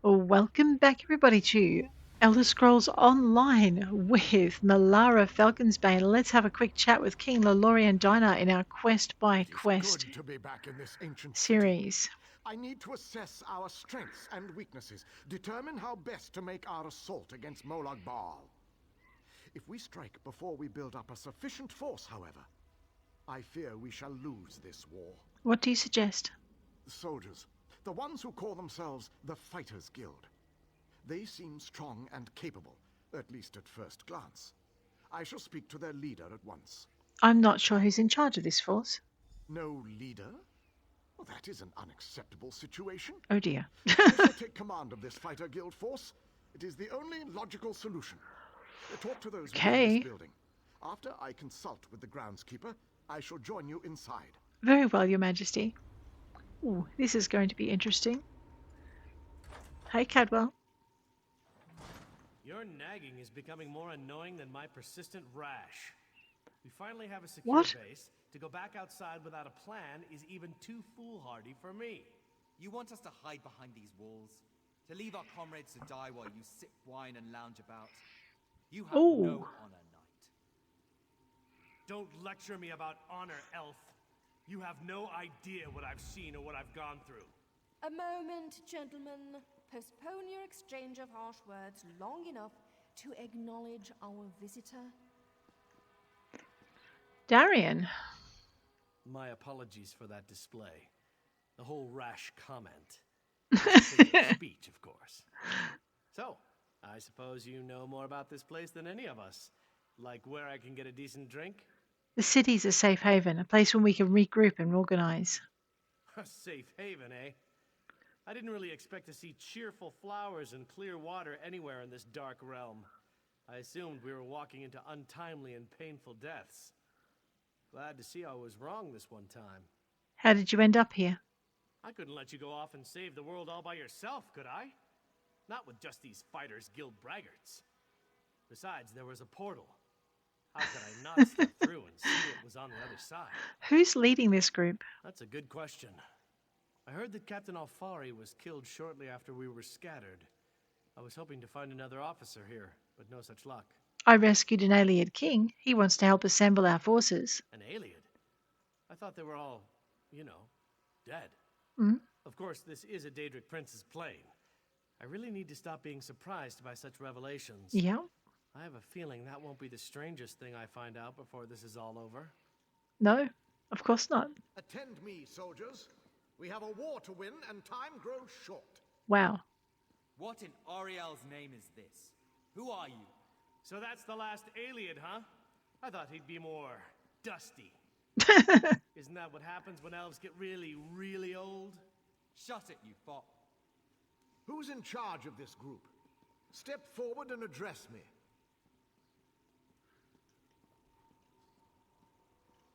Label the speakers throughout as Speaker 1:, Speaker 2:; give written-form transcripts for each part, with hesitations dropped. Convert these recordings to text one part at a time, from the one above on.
Speaker 1: Welcome back, everybody, to Elder Scrolls Online with Milara Falconsbane. Let's have a quick chat with King Laloriaran Dynar in our quest by
Speaker 2: It is
Speaker 1: quest
Speaker 2: good to be back in this ancient city.
Speaker 1: series.
Speaker 2: I need to assess our strengths and weaknesses, determine how best to make our assault against Molag Bal. If we strike before we build up a sufficient force, however, I fear we shall lose this war.
Speaker 1: What do you suggest?
Speaker 2: The soldiers, the ones who call themselves the Fighters Guild. They seem strong and capable, at least at first glance. I shall speak to their leader at once.
Speaker 1: I'm not sure who's in charge of this force.
Speaker 2: No leader? Well, that is an unacceptable situation.
Speaker 1: Oh dear.
Speaker 2: I shall take command of this fighter guild force. It is the only logical solution. Talk to those within
Speaker 1: Okay.
Speaker 2: this building. After I consult with the Groundskeeper, I shall join you inside.
Speaker 1: Very well, Your Majesty. Ooh, this is going to be interesting. Hey, Cadwell.
Speaker 3: Your nagging is becoming more annoying than my persistent rash. We finally have a secure
Speaker 1: What?
Speaker 3: base. To go back outside without a plan is even too foolhardy for me.
Speaker 4: You want us to hide behind these walls? To leave our comrades to die while you sip wine and lounge about? You have
Speaker 1: Ooh.
Speaker 4: no honor, knight.
Speaker 3: Don't lecture me about honor, elf. You have no idea what I've seen or what I've gone through.
Speaker 5: A moment, gentlemen. Postpone your exchange of harsh words long enough to acknowledge our visitor.
Speaker 1: Darien.
Speaker 3: My apologies for that display. The whole rash comment. Figure of speech, of course. So, I suppose you know more about this place than any of us. Like where I can get a decent drink?
Speaker 1: The city's a safe haven, a place where we can regroup and organize.
Speaker 3: A safe haven, eh? I didn't really expect to see cheerful flowers and clear water anywhere in this dark realm. I assumed we were walking into untimely and painful deaths. Glad to see I was wrong this one time.
Speaker 1: How did you end up here?
Speaker 3: I couldn't let you go off and save the world all by yourself, could I? Not with just these Fighters Guild braggarts. Besides, there was a portal. How could I not step through and see what was on the other side?
Speaker 1: Who's leading this group?
Speaker 3: That's a good question. I heard that Captain Alfari was killed shortly after we were scattered. I was hoping to find another officer here, but no such luck.
Speaker 1: I rescued an Aliad king. He wants to help assemble our forces.
Speaker 3: An alien? I thought they were all, dead.
Speaker 1: Mm?
Speaker 3: Of course, this is a Daedric prince's plane. I really need to stop being surprised by such revelations.
Speaker 1: Yeah.
Speaker 3: I have a feeling that won't be the strangest thing I find out before this is all over.
Speaker 1: No, of course not.
Speaker 2: Attend me, soldiers. We have a war to win, and time grows short.
Speaker 1: Wow.
Speaker 4: What in Ariel's name is this? Who are you?
Speaker 3: So that's the last alien, huh? I thought he'd be more dusty. Isn't that what happens when elves get really, really old?
Speaker 4: Shut it, you fop.
Speaker 2: Who's in charge of this group? Step forward and address me.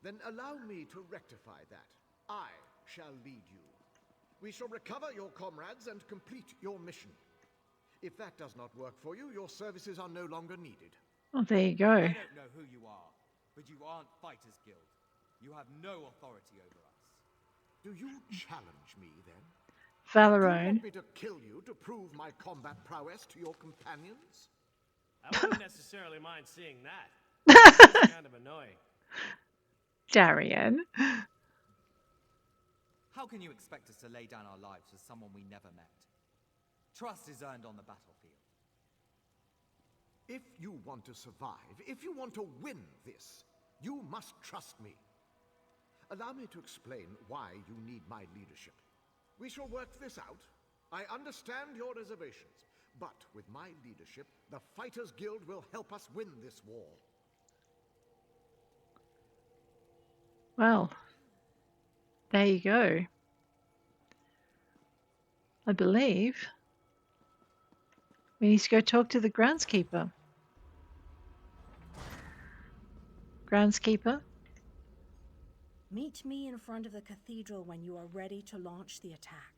Speaker 2: Then allow me to rectify that. I shall lead you. We shall recover your comrades and complete your mission. If that does not work for you, your services are no longer needed.
Speaker 1: Oh, there you go.
Speaker 4: I don't know who you are, but you aren't Fighters Guild. You have no authority over us.
Speaker 2: Do you challenge me, then? Do you
Speaker 1: Valorone.
Speaker 2: want me to kill you to prove my combat prowess to your companions?
Speaker 3: I wouldn't necessarily mind seeing that. It's kind of annoying.
Speaker 1: Darien.
Speaker 4: How can you expect us to lay down our lives for someone we never met? Trust is earned on the battlefield.
Speaker 2: If you want to survive, if you want to win this, you must trust me. Allow me to explain why you need my leadership. We shall work this out. I understand your reservations, but with my leadership, the Fighters Guild will help us win this war.
Speaker 1: Well, there you go. I believe we need to go talk to the groundskeeper. Groundskeeper?
Speaker 6: Meet me in front of the cathedral when you are ready to launch the attack.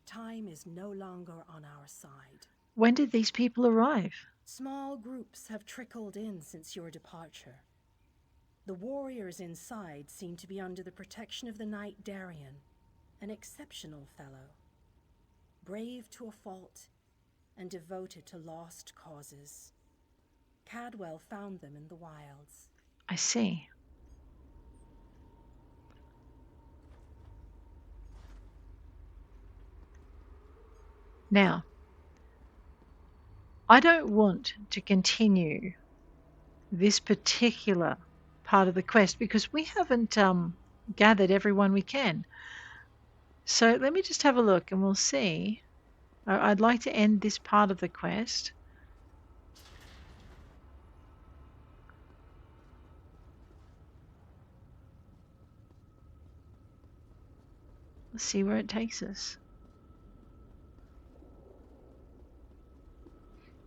Speaker 6: Time is no longer on our side.
Speaker 1: When did these people arrive?
Speaker 6: Small groups have trickled in since your departure. The warriors inside seem to be under the protection of the knight Darien, an exceptional fellow. brave to a fault, and devoted to lost causes. Cadwell found them in the wilds.
Speaker 1: I see. Now, I don't want to continue this particular part of the quest because we haven't gathered everyone we can. So let me just have a look and we'll see. I'd like to end this part of the quest. Let's see where it takes us.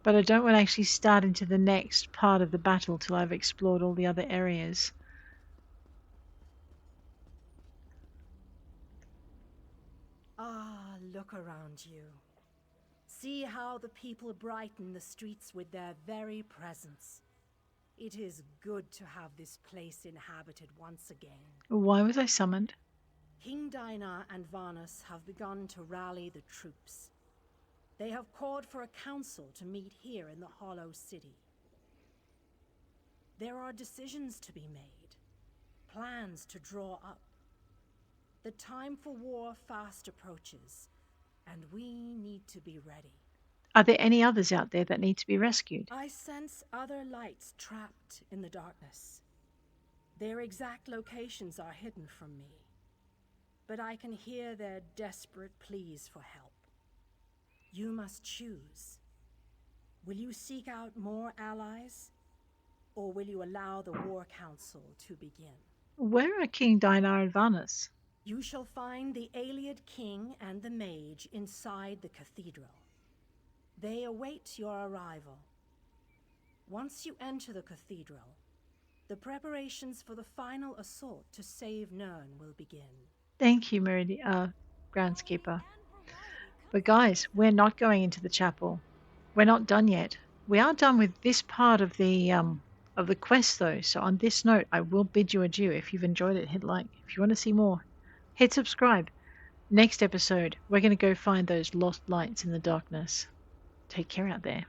Speaker 1: But I don't want to actually start into the next part of the battle till I've explored all the other areas.
Speaker 6: Ah, look around you. See how the people brighten the streets with their very presence. It is good to have this place inhabited once again.
Speaker 1: Why was I summoned?
Speaker 6: King Dynar and Varnus have begun to rally the troops. They have called for a council to meet here in the Hollow City. There are decisions to be made, plans to draw up. The time for war fast approaches, and we need to be ready.
Speaker 1: Are there any others out there that need to be rescued?
Speaker 6: I sense other lights trapped in the darkness. Their exact locations are hidden from me, but I can hear their desperate pleas for help. You must choose. Will you seek out more allies, or will you allow the War Council to begin?
Speaker 1: Where are King Dynar and Varnus?
Speaker 6: You shall find the Ayleid King and the Mage inside the cathedral. They await your arrival. Once you enter the cathedral, the preparations for the final assault to save Nirn will begin.
Speaker 1: Thank you, Groundskeeper. But guys, we're not going into the chapel. We're not done yet. We are done with this part of the quest, though. So on this note, I will bid you adieu. If you've enjoyed it, hit like. If you want to see more, hit subscribe. Next episode, we're going to go find those lost lights in the darkness. Take care out there.